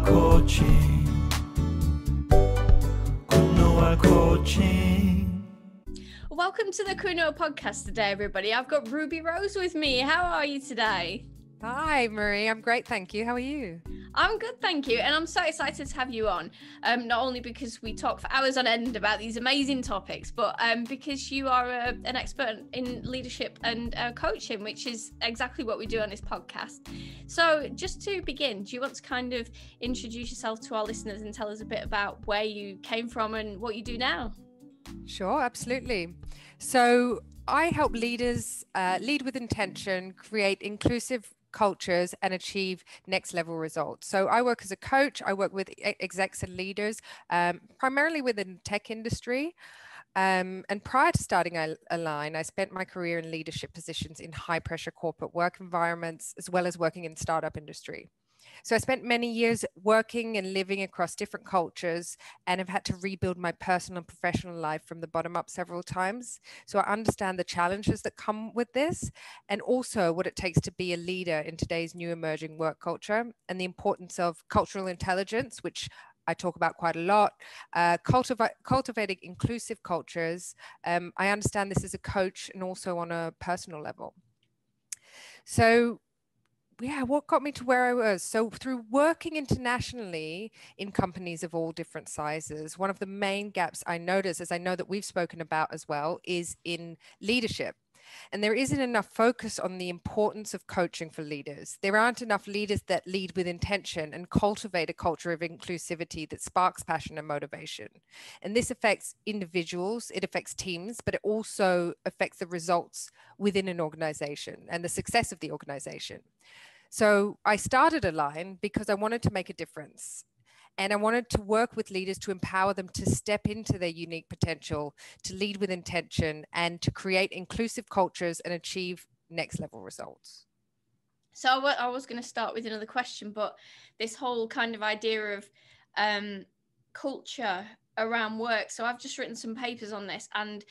coaching. Kunua coaching. Welcome to the Kuno podcast today, everybody. I've got Ruby Rose with me. How are you today? Hi, Marie. I'm great, thank you. How are you? I'm good, thank you. And I'm so excited to have you on, not only because we talk for hours on end about these amazing topics, but because you are an expert in leadership and coaching, which is exactly what we do on this podcast. So just to begin, do you want to kind of introduce yourself to our listeners and tell us a bit about where you came from and what you do now? Sure, absolutely. So I help leaders lead with intention, create inclusive cultures and achieve next level results. So I work as a coach. I work with execs and leaders, primarily within the tech industry. And prior to starting Align, I spent my career in leadership positions in high pressure corporate work environments, as well as working in startup industry. So I spent many years working and living across different cultures and have had to rebuild my personal and professional life from the bottom up several times. So I understand the challenges that come with this and also what it takes to be a leader in today's new emerging work culture and the importance of cultural intelligence, which I talk about quite a lot, cultivating inclusive cultures. I understand this as a coach and also on a personal level. So yeah, what got me to where I was? So through working internationally in companies of all different sizes, one of the main gaps I noticed, as I know that we've spoken about as well, is in leadership. And there isn't enough focus on the importance of coaching for leaders. There aren't enough leaders that lead with intention and cultivate a culture of inclusivity that sparks passion and motivation. And this affects individuals, it affects teams, but it also affects the results within an organization and the success of the organization. So I started Align because I wanted to make a difference. And I wanted to work with leaders to empower them to step into their unique potential, to lead with intention, and to create inclusive cultures and achieve next level results. So I was going to start with another question, but this whole kind of idea of culture around work. So I've just written some papers on this, and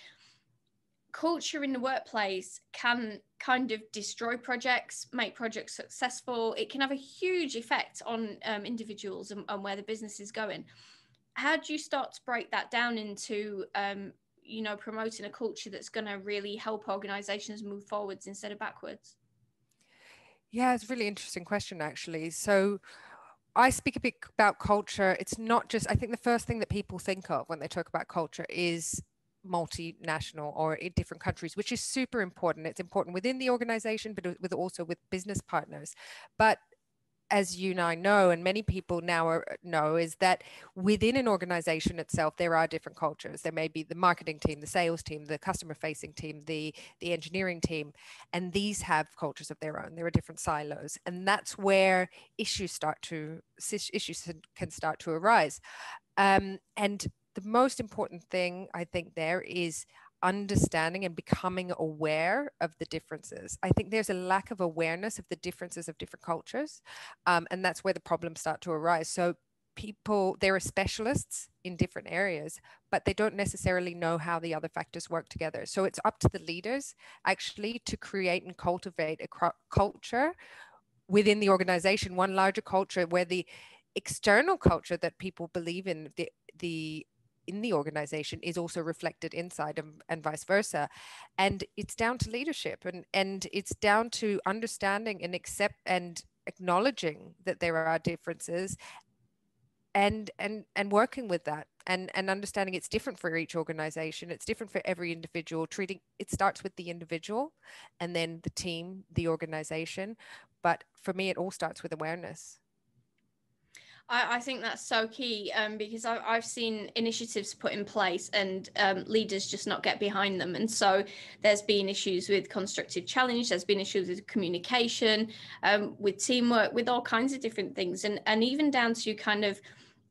culture in the workplace can kind of destroy projects, make projects successful. It can have a huge effect on individuals and where the business is going. How do you start to break that down into, promoting a culture that's going to really help organizations move forwards instead of backwards? Yeah, it's a really interesting question, actually. So I speak a bit about culture. It's not just, I think the first thing that people think of when they talk about culture is multinational or in different countries, which is super important. It's important within the organization, but also with business partners. But as you and I know, and many people now know, is that within an organization itself, there are different cultures. There may be the marketing team, the sales team, the customer facing team, the engineering team, and these have cultures of their own. There are different silos, and that's where issues can start to arise. And the most important thing I think there is understanding and becoming aware of the differences. I think there's a lack of awareness of the differences of different cultures. And that's where the problems start to arise. So there are specialists in different areas, but they don't necessarily know how the other factors work together. So it's up to the leaders actually to create and cultivate a culture within the organization, one larger culture where the external culture that people believe in in the organization is also reflected inside and vice versa. And it's down to leadership and it's down to understanding and acknowledging that there are differences and working with that and understanding it's different for each organization. It's different for every individual. It starts with the individual and then the team, the organization. But for me, it all starts with awareness. I think that's so key because I've seen initiatives put in place and leaders just not get behind them. And so there's been issues with constructive challenge, there's been issues with communication, with teamwork, with all kinds of different things. And even down to kind of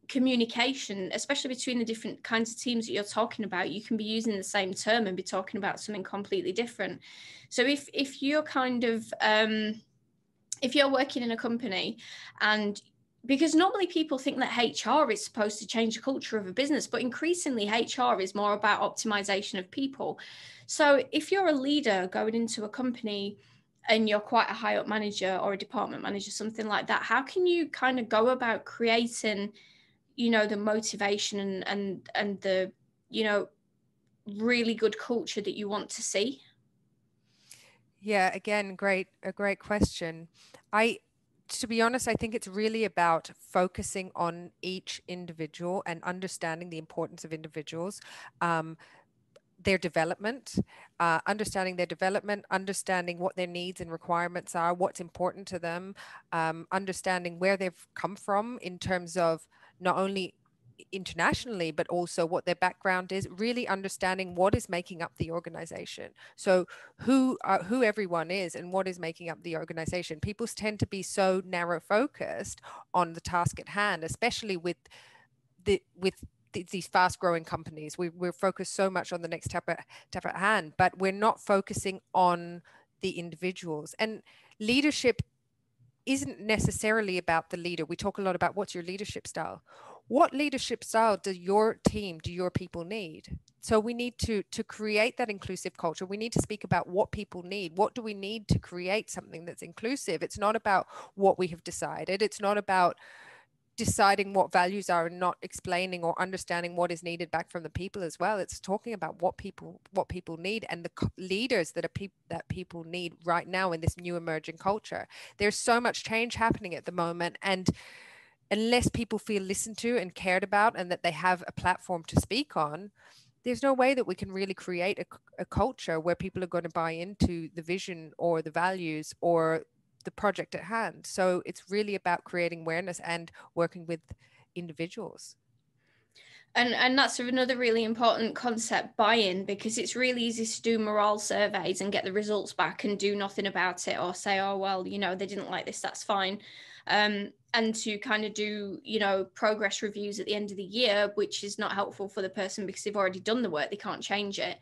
communication, especially between the different kinds of teams that you're talking about. You can be using the same term and be talking about something completely different. So if you're kind of, if you're working in a company and because normally people think that HR is supposed to change the culture of a business, but increasingly HR is more about optimization of people. So if you're a leader going into a company and you're quite a high up manager or a department manager, something like that, how can you kind of go about creating, you know, the motivation and the, you know, really good culture that you want to see? Yeah, again, a great question. To be honest, I think it's really about focusing on each individual and understanding the importance of individuals, their development, understanding their development, understanding what their needs and requirements are, what's important to them, understanding where they've come from in terms of not only internationally, but also what their background is, really understanding what is making up the organization. So who everyone is and what is making up the organization. People tend to be so narrow focused on the task at hand, especially with these fast growing companies. We're focused so much on the next step at hand, but we're not focusing on the individuals. And leadership isn't necessarily about the leader. We talk a lot about what's your leadership style. What leadership style do your team, do your people need? So we need to create that inclusive culture. We need to speak about what people need. What do we need to create something that's inclusive? It's not about what we have decided. It's not about deciding what values are and not explaining or understanding what is needed back from the people as well. It's talking about what people need and the leaders that people need right now in this new emerging culture. There's so much change happening at the moment, and unless people feel listened to and cared about and that they have a platform to speak on, there's no way that we can really create a culture where people are going to buy into the vision or the values or the project at hand. So it's really about creating awareness and working with individuals. And that's another really important concept, buy-in, because it's really easy to do morale surveys and get the results back and do nothing about it, or say, oh, well, you know, they didn't like this, that's fine. And to kind of do, you know, progress reviews at the end of the year, which is not helpful for the person because they've already done the work, they can't change it.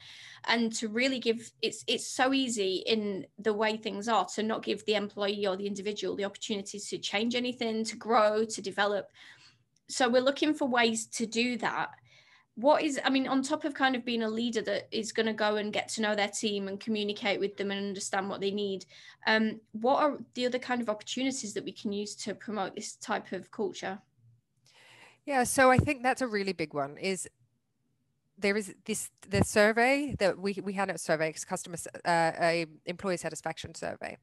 And to really give, it's so easy in the way things are to not give the employee or the individual the opportunities to change anything, to grow, to develop. So we're looking for ways to do that. What is, I mean, on top of kind of being a leader that is going to go and get to know their team and communicate with them and understand what they need, what are the other kind of opportunities that we can use to promote this type of culture? Yeah, so I think that's a really big one. Is there is the survey that we had a survey, a employee satisfaction survey.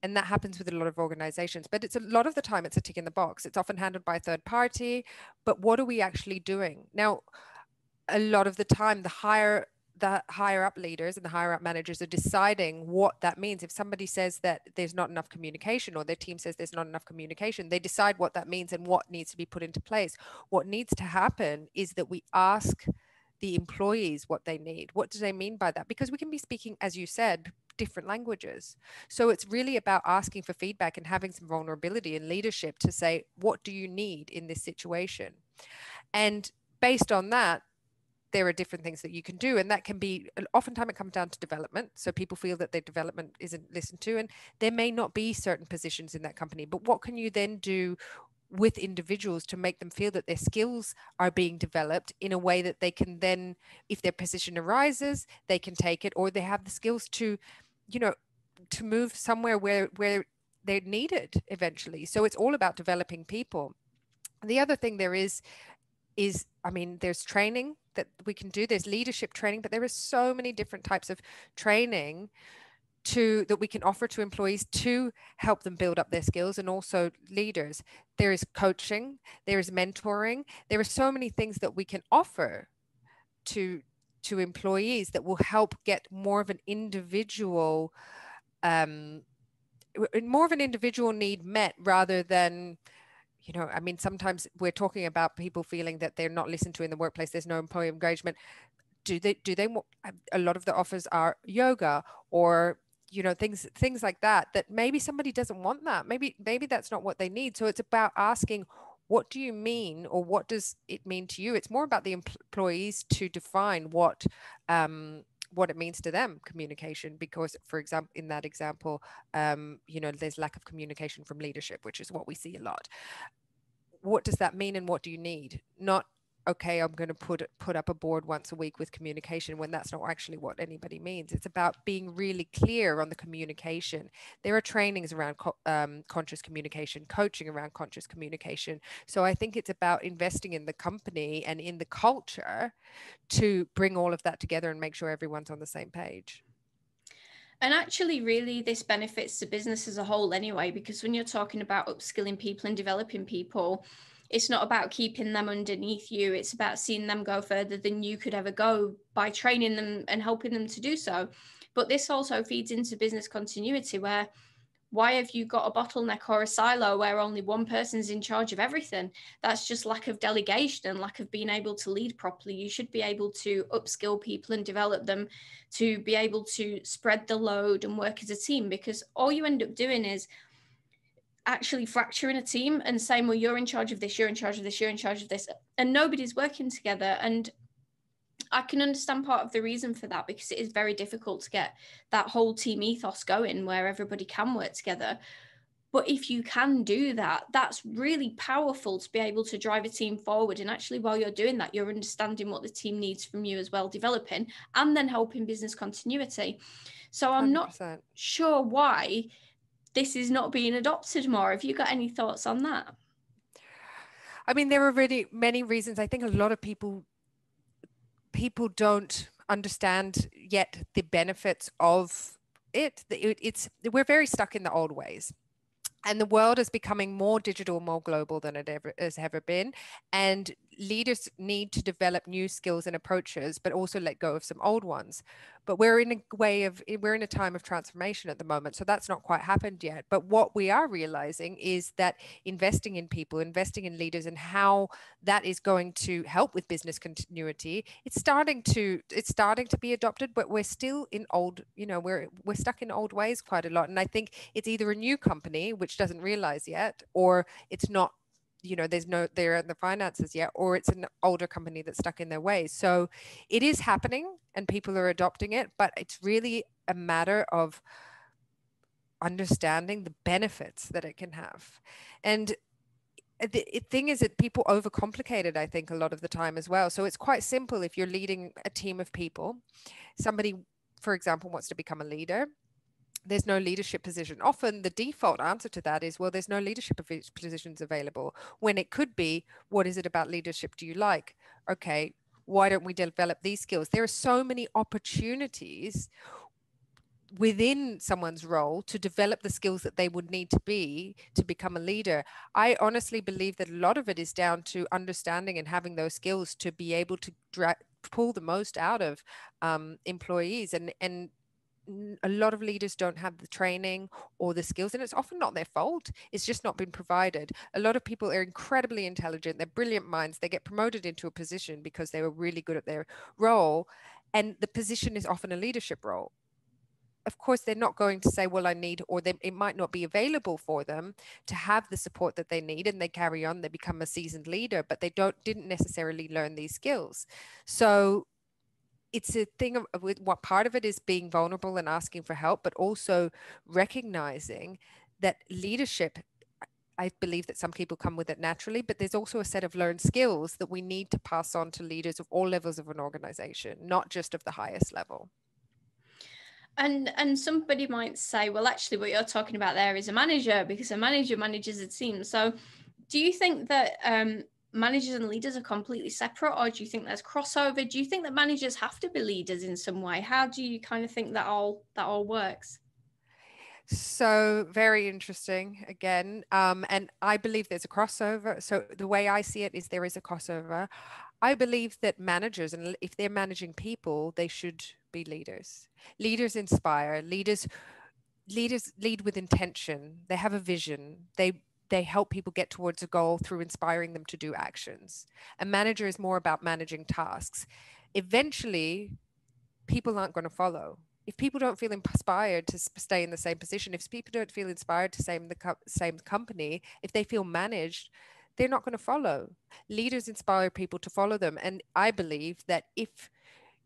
And that happens with a lot of organizations, but it's a lot of the time it's a tick in the box. It's often handled by a third party, but what are we actually doing? Now, a lot of the time, the higher up leaders and the higher up managers are deciding what that means. If somebody says that there's not enough communication, or their team says there's not enough communication, they decide what that means and what needs to be put into place. What needs to happen is that we ask the employees what they need. What do they mean by that? Because we can be speaking, as you said, different languages. So it's really about asking for feedback and having some vulnerability and leadership to say, what do you need in this situation? And based on that, there are different things that you can do. And that can be, oftentimes it comes down to development. So people feel that their development isn't listened to, and there may not be certain positions in that company. But what can you then do with individuals to make them feel that their skills are being developed in a way that they can then, if their position arises, they can take it, or they have the skills to, you know, to move somewhere where they're needed eventually. So it's all about developing people. The other thing there is, I mean, there's training that we can do. There's leadership training, but there are so many different types of training that we can offer to employees to help them build up their skills, and also leaders. There is coaching, there is mentoring. There are so many things that we can offer to employees that will help get more of an individual need met, rather than, you know, I mean, sometimes we're talking about people feeling that they're not listened to in the workplace. There's no employee engagement. Do they a lot of the offers are yoga, or, you know, things like that maybe somebody doesn't want that. Maybe that's not what they need. So it's about asking, what do you mean, or what does it mean to you? It's more about the employees to define what it means to them, communication. Because, for example, in that example, you know, there's lack of communication from leadership, which is what we see a lot. What does that mean, and what do you need? Not okay, I'm going to put up a board once a week with communication, when that's not actually what anybody means. It's about being really clear on the communication. There are trainings around conscious communication, coaching around conscious communication. So I think it's about investing in the company and in the culture to bring all of that together and make sure everyone's on the same page. And actually, really, this benefits the business as a whole anyway, because when you're talking about upskilling people and developing people, it's not about keeping them underneath you. It's about seeing them go further than you could ever go by training them and helping them to do so. But this also feeds into business continuity, where why have you got a bottleneck or a silo where only one person's in charge of everything? That's just lack of delegation and lack of being able to lead properly. You should be able to upskill people and develop them to be able to spread the load and work as a team, because all you end up doing is actually fracturing a team and saying, well, you're in charge of this, you're in charge of this, you're in charge of this, and nobody's working together. And I can understand part of the reason for that, because it is very difficult to get that whole team ethos going where everybody can work together. But if you can do that, that's really powerful to be able to drive a team forward. And actually, while you're doing that, you're understanding what the team needs from you as well, developing and then helping business continuity. So I'm 100%. not sure why this is not being adopted more. Have you got any thoughts on that? I mean, there are really many reasons. I think a lot of people don't understand yet the benefits of it. We're very stuck in the old ways. And the world is becoming more digital, more global than it has ever been. And leaders need to develop new skills and approaches, but also let go of some old ones. But we're in a time of transformation at the moment. So that's not quite happened yet. But what we are realizing is that investing in people, investing in leaders, and how that is going to help with business continuity, it's starting to be adopted, but we're still in old, we're stuck in old ways quite a lot. And I think it's either a new company, which doesn't realize yet, or it's not, there are the finances yet, or it's an older company that's stuck in their ways. So it is happening and people are adopting it, but it's really a matter of understanding the benefits that it can have. And the thing is that people overcomplicate it, I think, a lot of the time as well. So it's quite simple. If you're leading a team of people, somebody, for example, wants to become a leader, there's no leadership position. Often the default answer to that is, well, there's no leadership positions available, when it could be, what is it about leadership do you like? Okay, why don't we develop these skills? There are so many opportunities within someone's role to develop the skills that they would need to become a leader. I honestly believe that a lot of it is down to understanding and having those skills to be able to pull the most out of employees. And a lot of leaders don't have the training or the skills, and it's often not their fault. It's just not been provided. A lot of people are incredibly intelligent. They're brilliant minds. They get promoted into a position because they were really good at their role, and the position is often a leadership role. Of course, they're not going to say, well, I need, or it might not be available for them to have the support that they need, and they carry on, they become a seasoned leader, but they didn't necessarily learn these skills. So it's a thing of what part of it is being vulnerable and asking for help, but also recognizing that leadership, I believe that some people come with it naturally, but there's also a set of learned skills that we need to pass on to leaders of all levels of an organization, not just of the highest level. And somebody might say, well, actually what you're talking about there is a manager, because a manager manages a team. So do you think that managers and leaders are completely separate, or do you think there's crossover? Do you think that managers have to be leaders in some way? How do you kind of think that all works? So very interesting again. And I believe there's a crossover. So the way I see it is there is a crossover. I believe that managers, and if they're managing people, they should be leaders. Leaders inspire. Leaders lead with intention. They have a vision. They help people get towards a goal through inspiring them to do actions. A manager is more about managing tasks. Eventually, people aren't going to follow. If people don't feel inspired to stay in the same position, if people don't feel inspired to stay in the same company, if they feel managed, they're not going to follow. Leaders inspire people to follow them. And I believe that if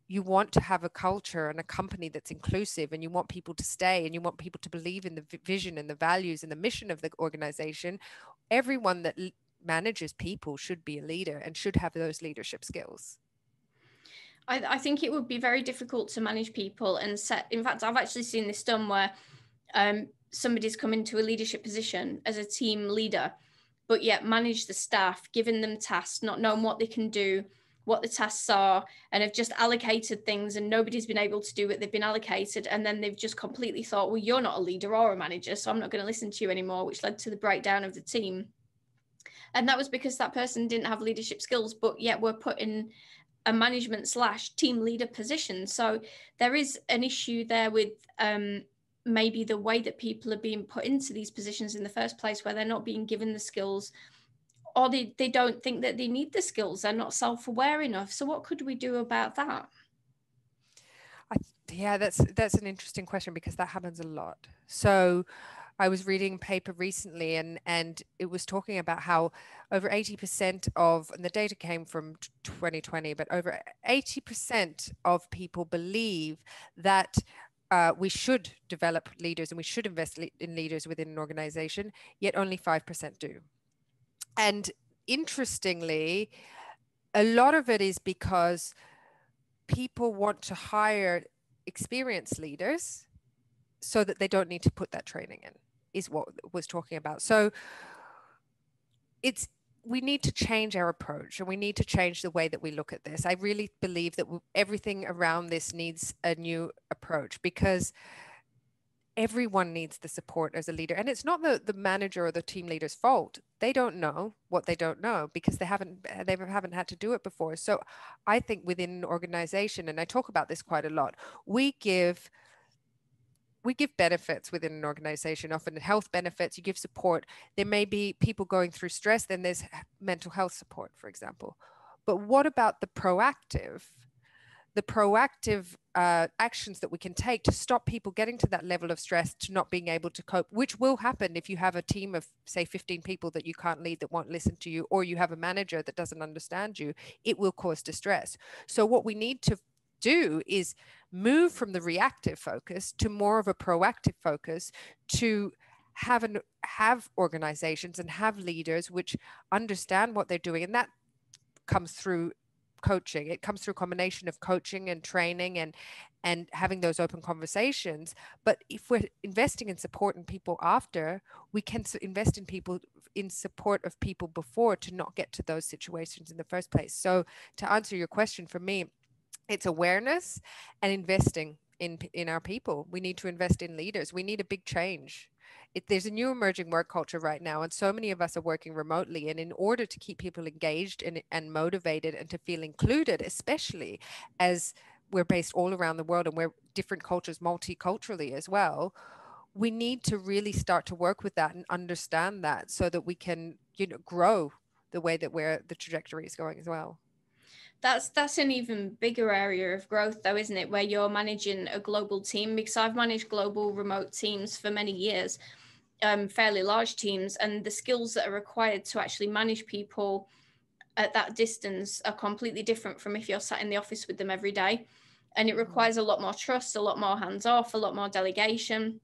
you want to have a culture and a company that's inclusive, and you want people to stay, and you want people to believe in the vision and the values and the mission of the organization, everyone that manages people should be a leader and should have those leadership skills. I think it would be very difficult to manage people and set. In fact, I've actually seen this done where somebody's come into a leadership position as a team leader, but yet manage the staff, giving them tasks, not knowing what they can do, what the tasks are, and have just allocated things and nobody's been able to do what they've been allocated. And then they've just completely thought, well, you're not a leader or a manager, so I'm not going to listen to you anymore, which led to the breakdown of the team. And that was because that person didn't have leadership skills, but yet were put in a management / team leader position. So there is an issue there with maybe the way that people are being put into these positions in the first place, where they're not being given the skills, or they don't think that they need the skills. They're not self-aware enough. So what could we do about that? Yeah, that's an interesting question, because that happens a lot. So I was reading a paper recently, and it was talking about how over 80% of, and the data came from 2020, but over 80% of people believe that we should develop leaders and we should invest in leaders within an organization, yet only 5% do. And interestingly, a lot of it is because people want to hire experienced leaders so that they don't need to put that training in, is what was talking about. So we need to change our approach, and we need to change the way that we look at this. I really believe that everything around this needs a new approach, because everyone needs the support as a leader. And it's not the manager or the team leader's fault. They don't know what they don't know because they haven't had to do it before. So I think within an organization, and I talk about this quite a lot, we give benefits within an organization, often health benefits. You give support. There may be people going through stress, then there's mental health support, for example. But what about the proactive actions that we can take to stop people getting to that level of stress, to not being able to cope, which will happen if you have a team of, say, 15 people that you can't lead, that won't listen to you, or you have a manager that doesn't understand you. It will cause distress. So what we need to do is move from the reactive focus to more of a proactive focus, to have organizations and have leaders which understand what they're doing. And that comes through coaching. It comes through a combination of coaching and training and having those open conversations. But if we're investing in support and people after, we can invest in people, in support of people before, to not get to those situations in the first place. So to answer your question, for me, it's awareness and investing in our people. We need to invest in leaders. We need a big change. There's a new emerging work culture right now, and so many of us are working remotely. And in order to keep people engaged and motivated and to feel included, especially as we're based all around the world and we're different cultures, multiculturally as well, we need to really start to work with that and understand that, so that we can, grow the way that the trajectory is going as well. That's an even bigger area of growth, though, isn't it? Where you're managing a global team, because I've managed global remote teams for many years, fairly large teams, and the skills that are required to actually manage people at that distance are completely different from if you're sat in the office with them every day. And it requires a lot more trust, a lot more hands off, a lot more delegation,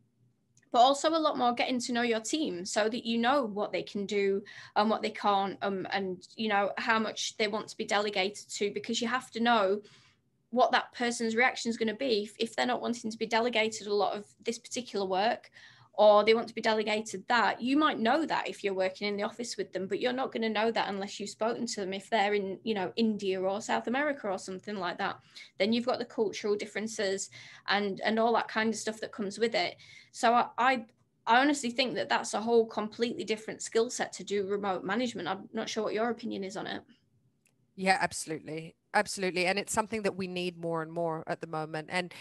but also a lot more getting to know your team, so that you know what they can do and what they can't, and how much they want to be delegated to, because you have to know what that person's reaction is going to be. If they're not wanting to be delegated a lot of this particular work, or they want to be delegated that, you might know that if you're working in the office with them, but you're not going to know that unless you've spoken to them. If they're in, India or South America or something like that, then you've got the cultural differences and all that kind of stuff that comes with it. So I honestly think that that's a whole completely different skill set to do remote management. I'm not sure what your opinion is on it. Yeah, absolutely. Absolutely. And it's something that we need more and more at the moment. And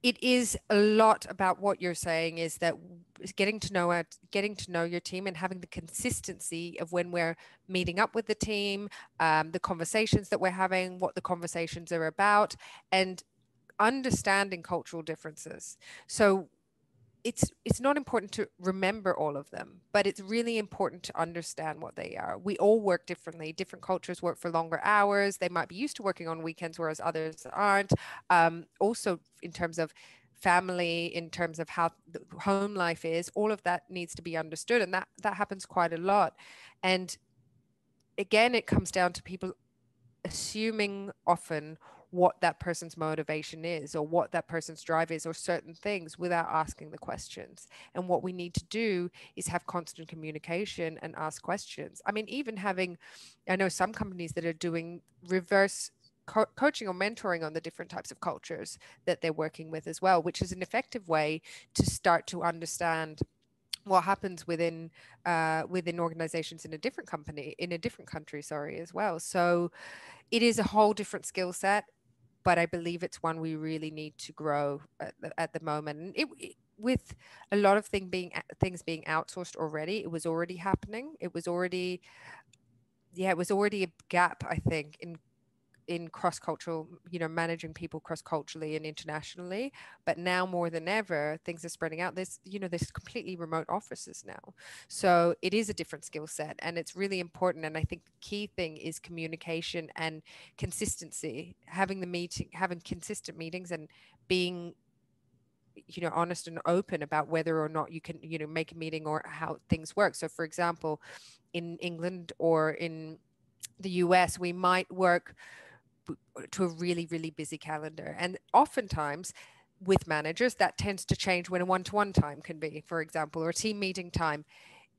it is a lot about what you're saying, is that getting to know your team and having the consistency of when we're meeting up with the team, the conversations that we're having, what the conversations are about, and understanding cultural differences. So it's not important to remember all of them, but it's really important to understand what they are. We all work differently. Different cultures work for longer hours. They might be used to working on weekends, whereas others aren't. Also, in terms of family, in terms of how the home life is, all of that needs to be understood. And that happens quite a lot. And again, it comes down to people assuming often what that person's motivation is or what that person's drive is or certain things without asking the questions. And what we need to do is have constant communication and ask questions. I mean, even having, I know some companies that are doing reverse coaching or mentoring on the different types of cultures that they're working with as well, which is an effective way to start to understand what happens within organizations in a different country, sorry, as well. So it is a whole different skill set, but I believe it's one we really need to grow at the moment. And with a lot of things being outsourced already, it was already happening. It was already a gap, I think, in cross-cultural, managing people cross-culturally and internationally. But now more than ever, things are spreading out. There's completely remote offices now. So it is a different skill set, and it's really important. And I think the key thing is communication and consistency, having consistent meetings and being honest and open about whether or not you can make a meeting or how things work. So for example, in England or in the US, we might work to a really, really busy calendar. And oftentimes with managers, that tends to change when a one-to-one time can be, for example, or a team meeting time.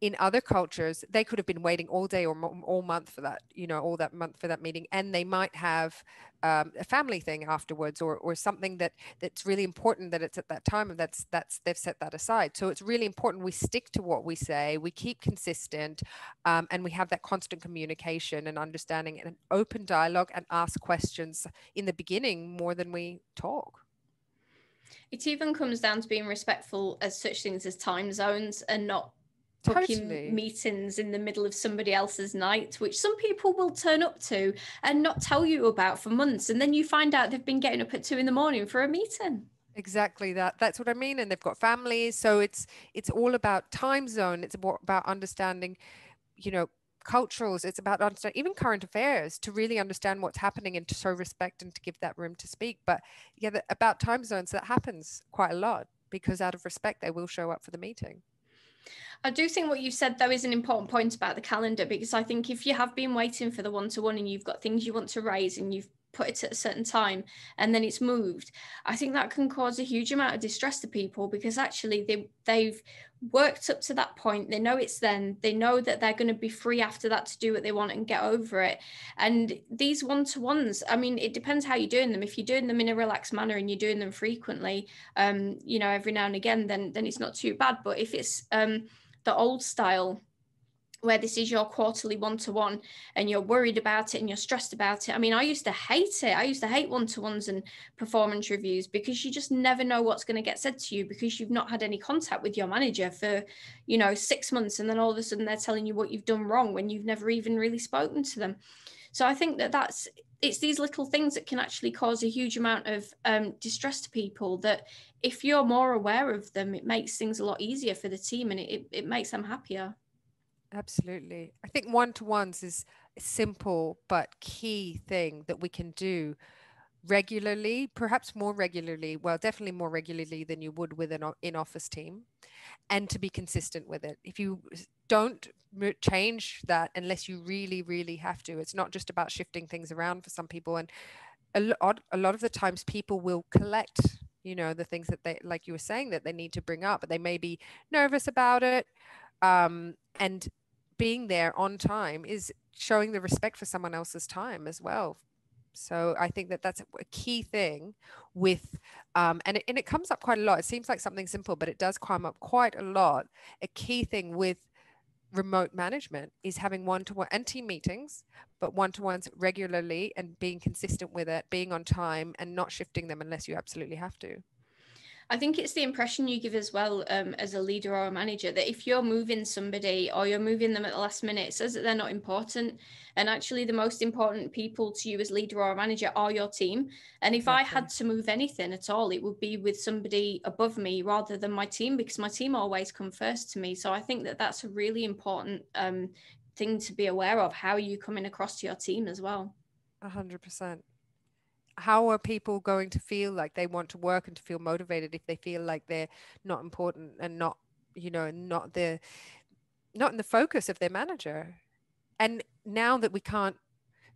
In other cultures, they could have been waiting all day or all month for that, all that month for that meeting. And they might have a family thing afterwards or something that's really important that it's at that time, and they've set that aside. So it's really important we stick to what we say, we keep consistent, and we have that constant communication and understanding and an open dialogue and ask questions in the beginning more than we talk. It even comes down to being respectful as such things as time zones and not booking meetings in the middle of somebody else's night, which some people will turn up to and not tell you about for months. And then you find out they've been getting up at 2 a.m. for a meeting. Exactly that's what I mean. And they've got families. So it's all about time zone. It's about understanding, cultures. It's about understanding even current affairs, to really understand what's happening and to show respect and to give that room to speak. But yeah, about time zones, that happens quite a lot because out of respect, they will show up for the meeting. I do think what you said, though, is an important point about the calendar, because I think if you have been waiting for the one-to-one and you've got things you want to raise and you've put it at a certain time and then it's moved, I think that can cause a huge amount of distress to people, because actually they've worked up to that point. They know it's then. They know that they're going to be free after that to do what they want and get over it. And these one-to-ones, I mean, it depends how you're doing them. If you're doing them in a relaxed manner and you're doing them frequently, every now and again, then it's not too bad. But if it's the old style, where this is your quarterly one-to-one and you're worried about it and you're stressed about it. I mean, I used to hate it. I used to hate one-to-ones and performance reviews, because you just never know what's going to get said to you, because you've not had any contact with your manager for, 6 months. And then all of a sudden they're telling you what you've done wrong when you've never even really spoken to them. So I think it's these little things that can actually cause a huge amount of distress to people, that if you're more aware of them, it makes things a lot easier for the team, and it makes them happier. Absolutely. I think one-to-ones is a simple but key thing that we can do regularly, perhaps more regularly, well, definitely more regularly than you would with an in-office team, and to be consistent with it. If you don't change that unless you really, really have to, it's not just about shifting things around for some people. And a lot of the times people will collect, the things that they, like you were saying, that they need to bring up, but they may be nervous about it. And being there on time is showing the respect for someone else's time as well. So I think that that's a key thing with, and it comes up quite a lot. It seems like something simple, but it does come up quite a lot. A key thing with remote management is having one-to-one and team meetings, but one-to-ones regularly and being consistent with it, being on time and not shifting them unless you absolutely have to. I think it's the impression you give as well, as a leader or a manager, that if you're moving somebody or you're moving them at the last minute, it says that they're not important. And actually the most important people to you as leader or a manager are your team. And if I had to move anything at all, it would be with somebody above me rather than my team, because my team always come first to me. So I think that that's a really important thing to be aware of, how you're coming across to your team as well. 100%. How are people going to feel like they want to work and to feel motivated if they feel like they're not important and not in the focus of their manager? And now that we can't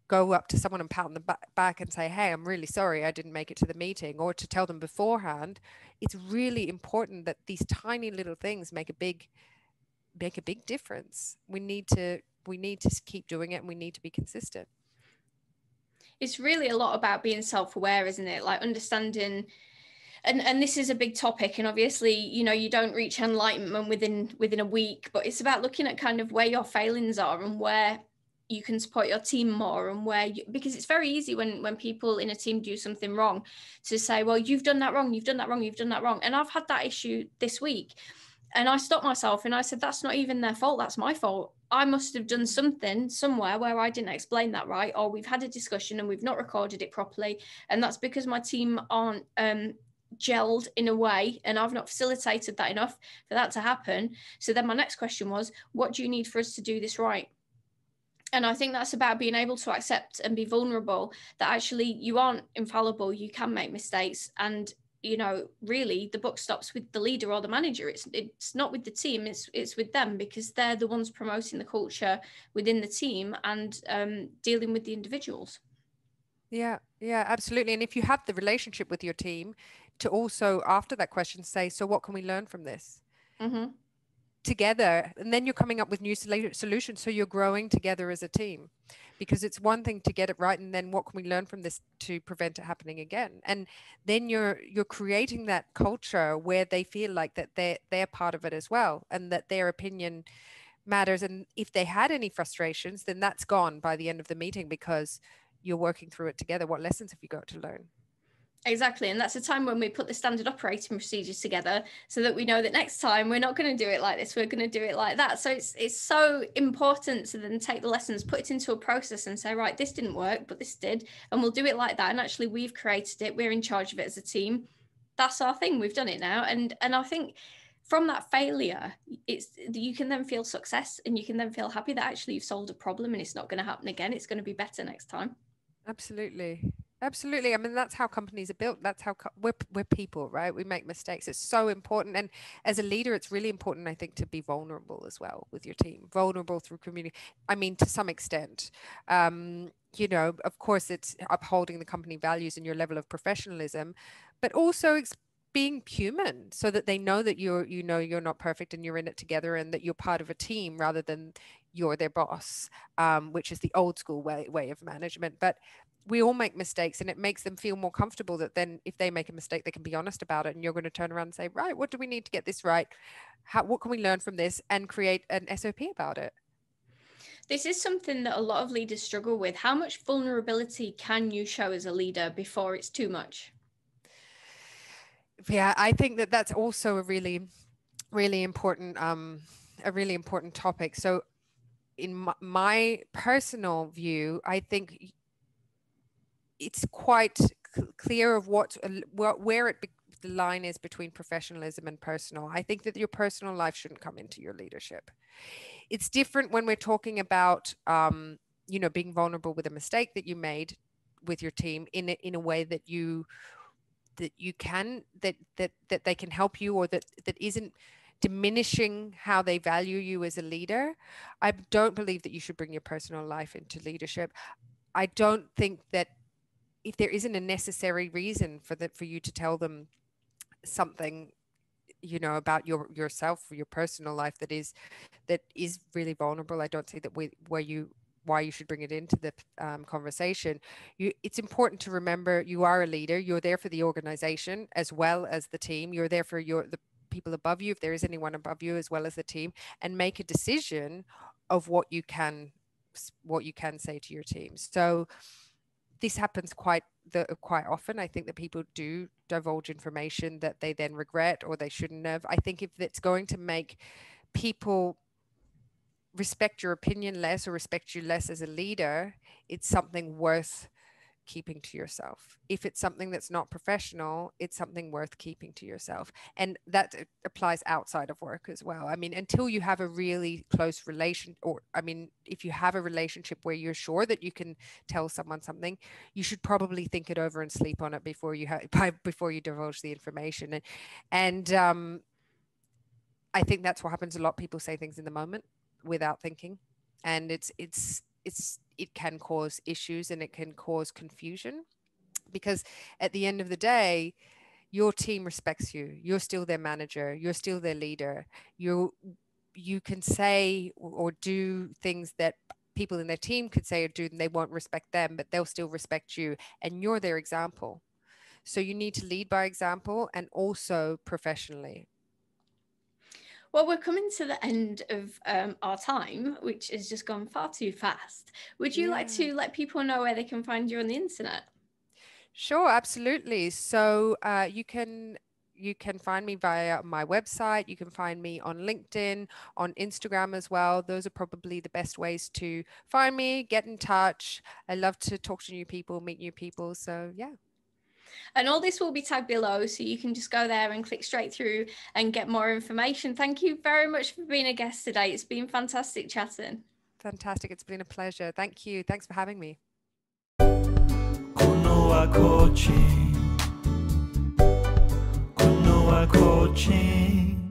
go up to someone and pat on the back and say, hey, I'm really sorry I didn't make it to the meeting, or to tell them beforehand, it's really important that these tiny little things make a big difference. We need to keep doing it, and we need to be consistent. It's really a lot about being self-aware, isn't it? Like understanding, and this is a big topic, and obviously, you know, you don't reach enlightenment within a week, but it's about looking at kind of where your failings are and where you can support your team more, and where you, because it's very easy when people in a team do something wrong to say, well, you've done that wrong, you've done that wrong, you've done that wrong. And I've had that issue this week, and I stopped myself and I said, that's not even their fault, that's my fault. I must have done something somewhere where I didn't explain that right, or we've had a discussion and we've not recorded it properly, and that's because my team aren't gelled in a way, and I've not facilitated that enough for that to happen. So then my next question was, what do you need for us to do this right? And I think that's about being able to accept and be vulnerable, that actually you aren't infallible, you can make mistakes. And, you know, really the buck stops with the leader or the manager. It's not with the team, it's with them, because they're the ones promoting the culture within the team and dealing with the individuals. Yeah, absolutely. And if you have the relationship with your team, to also, after that question, say, so what can we learn from this? Mm-hmm. Together, and then you're coming up with new solutions, so you're growing together as a team. Because it's one thing to get it right, and then what can we learn from this to prevent it happening again? And then you're creating that culture where they feel like that they're part of it as well, and that their opinion matters. And if they had any frustrations, then that's gone by the end of the meeting, because you're working through it together. What lessons have you got to learn? Exactly. And that's a time when we put the standard operating procedures together, so that we know that next time we're not going to do it like this, we're going to do it like that. So it's so important to then take the lessons, put it into a process and say, right, this didn't work, but this did, and we'll do it like that. And actually we've created it, we're in charge of it as a team. That's our thing, we've done it now. And I think from that failure, it's, you can then feel success, and you can then feel happy that actually you've solved a problem and it's not going to happen again. It's going to be better next time. Absolutely. I mean, that's how companies are built. That's how we're people, right? We make mistakes. It's so important. And as a leader, it's really important, I think, to be vulnerable as well with your team. Vulnerable through community. I mean, to some extent, you know, of course, it's upholding the company values and your level of professionalism, but also it's being human, so that they know that you're not perfect, and you're in it together, and that you're part of a team rather than you're their boss, which is the old school way of management. But we all make mistakes, and it makes them feel more comfortable that then if they make a mistake, they can be honest about it, and you're going to turn around and say, right, what do we need to get this right? What can we learn from this, and create an SOP about it? This is something that a lot of leaders struggle with. How much vulnerability can you show as a leader before it's too much? Yeah, I think that that's also a really, really important, topic. So in my personal view, I think it's quite clear of where the line is between professionalism and personal. I think that your personal life shouldn't come into your leadership. It's different when we're talking about, you know, being vulnerable with a mistake that you made with your team in a way that they can help you, or that isn't diminishing how they value you as a leader. I don't believe that you should bring your personal life into leadership. I don't think that if there isn't a necessary reason for you to tell them something, you know, about yourself or your personal life that is really vulnerable, I don't see that why you should bring it into the conversation. It's important to remember you are a leader. You're there for the organization as well as the team. You're there for the people above you, if there is anyone above you, as well as the team, and make a decision of what you can say to your team. So this happens quite often. I think that people do divulge information that they then regret, or they shouldn't have. I think if it's going to make people respect your opinion less, or respect you less as a leader, it's something worth keeping to yourself. If it's something that's not professional, it's something worth keeping to yourself. And that applies outside of work as well. I mean, until you have a really close relation, or I mean, if you have a relationship where you're sure that you can tell someone something, you should probably think it over and sleep on it before you divulge the information. And I think that's what happens a lot. People say things in the moment without thinking. and it can cause issues and it can cause confusion, because at the end of the day, your team respects you. You're still their manager. You're still their leader. You can say or do things that people in their team could say or do, and they won't respect them, but they'll still respect you, and you're their example. So you need to lead by example, and also professionally. Well, we're coming to the end of our time, which has just gone far too fast. Would you like to let people know where they can find you on the internet? Sure, absolutely. So you can find me via my website. You can find me on LinkedIn, on Instagram as well. Those are probably the best ways to find me, get in touch. I love to talk to new people, meet new people. So yeah. And all this will be tagged below, so you can just go there and click straight through and get more information. Thank you very much for being a guest today. It's been fantastic chatting. Fantastic. It's been a pleasure. Thank you. Thanks for having me. Coaching.